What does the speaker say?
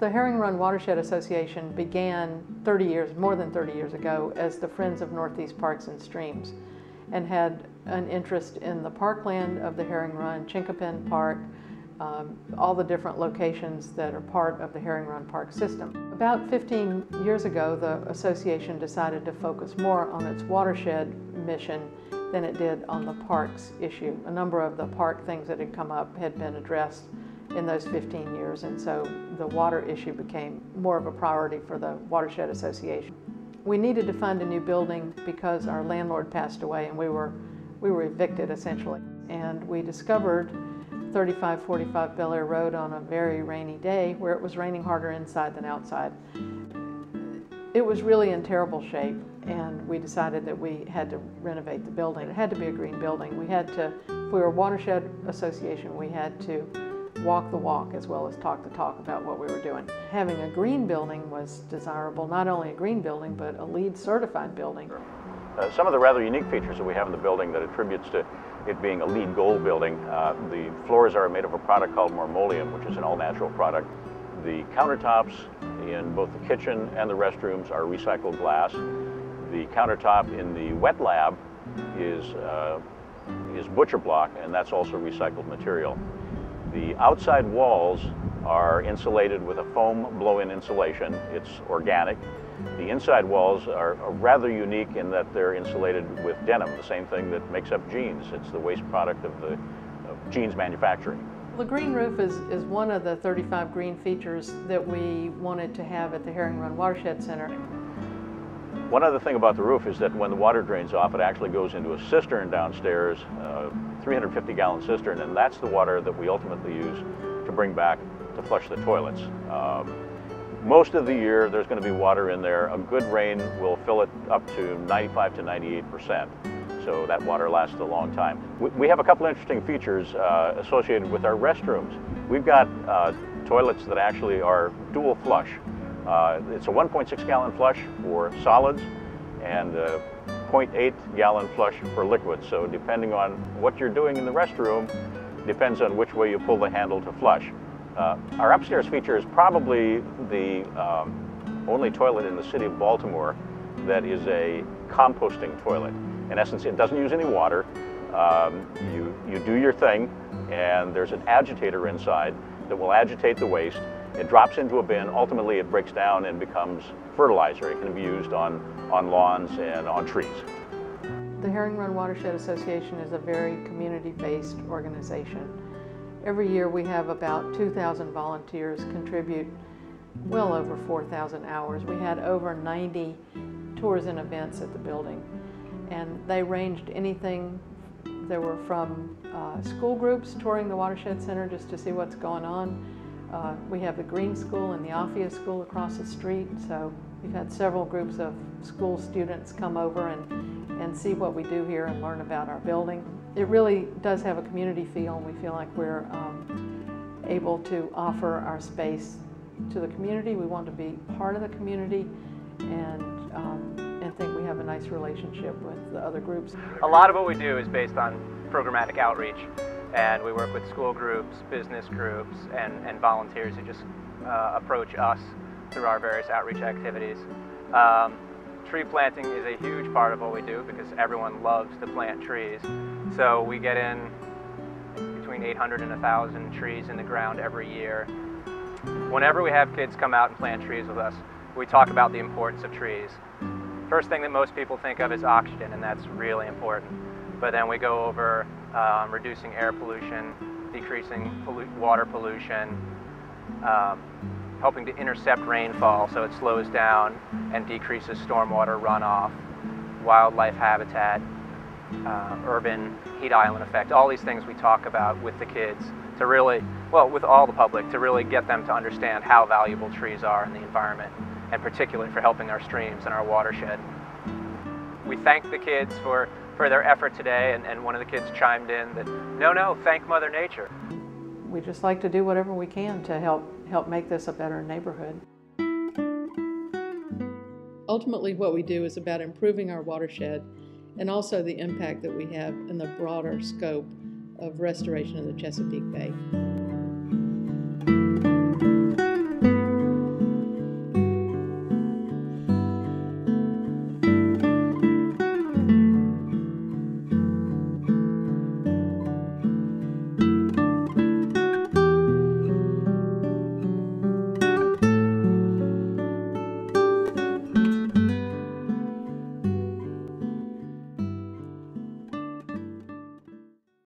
The Herring Run Watershed Association began more than 30 years ago as the Friends of Northeast Parks and Streams, and had an interest in the parkland of the Herring Run, Chinkapin Park, all the different locations that are part of the Herring Run Park system. About 15 years ago, the association decided to focus more on its watershed mission than it did on the parks issue. A number of the park things that had come up had been addressed in those 15 years, and so the water issue became more of a priority for the Watershed Association. We needed to find a new building because our landlord passed away and we were evicted essentially. And we discovered 3545 Bel Air Road on a very rainy day where it was raining harder inside than outside. It was really in terrible shape, and we decided that we had to renovate the building. It had to be a green building. We had to, if we were a Watershed Association, we had to walk the walk as well as talk the talk about what we were doing. Having a green building was desirable, not only a green building, but a LEED certified building. Some of the rather unique features that we have in the building that attributes to it being a LEED Gold building, the floors are made of a product called marmoleum, which is an all-natural product. The countertops in both the kitchen and the restrooms are recycled glass. The countertop in the wet lab is butcher block, and that's also recycled material. The outside walls are insulated with a foam blow-in insulation. It's organic. The inside walls are rather unique in that they're insulated with denim, the same thing that makes up jeans. It's the waste product of jeans manufacturing. The green roof is one of the 35 green features that we wanted to have at the Herring Run Watershed Center. One other thing about the roof is that when the water drains off, it actually goes into a cistern downstairs, 350-gallon cistern, and that's the water that we ultimately use to bring back to flush the toilets. Most of the year there's going to be water in there. A good rain will fill it up to 95 to 98%, so that water lasts a long time. We have a couple interesting features associated with our restrooms. We've got toilets that actually are dual flush. It's a 1.6 gallon flush for solids and a 0.8 gallon flush for liquids. So depending on what you're doing in the restroom, depends on which way you pull the handle to flush. Our upstairs feature is probably the only toilet in the city of Baltimore that is a composting toilet. In essence, it doesn't use any water. You do your thing, and there's an agitator inside that will agitate the waste. It drops into a bin. Ultimately, it breaks down and becomes fertilizer. It can be used on lawns and on trees. The Herring Run Watershed Association is a very community-based organization. Every year we have about 2,000 volunteers contribute well over 4,000 hours. We had over 90 tours and events at the building, and they ranged anything. There were from school groups touring the Watershed Center just to see what's going on. We have the Green School and the Offia School across the street, so we've had several groups of school students come over and see what we do here and learn about our building. It really does have a community feel, and we feel like we're able to offer our space to the community. We want to be part of the community and think we have a nice relationship with the other groups. A lot of what we do is based on programmatic outreach, and we work with school groups, business groups, and volunteers who just approach us through our various outreach activities. Tree planting is a huge part of what we do because everyone loves to plant trees. So we get in between 800 and 1,000 trees in the ground every year. Whenever we have kids come out and plant trees with us, we talk about the importance of trees. First thing that most people think of is oxygen, and that's really important. But then we go over reducing air pollution, decreasing water pollution, helping to intercept rainfall so it slows down and decreases stormwater runoff, wildlife habitat, urban heat island effect. All these things we talk about with the kids to really, well, with all the public, to really get them to understand how valuable trees are in the environment, and particularly for helping our streams and our watershed. We thank the kids for their effort today, and one of the kids chimed in that, no, thank Mother Nature. We just like to do whatever we can to help make this a better neighborhood. Ultimately, what we do is about improving our watershed and also the impact that we have in the broader scope of restoration of the Chesapeake Bay.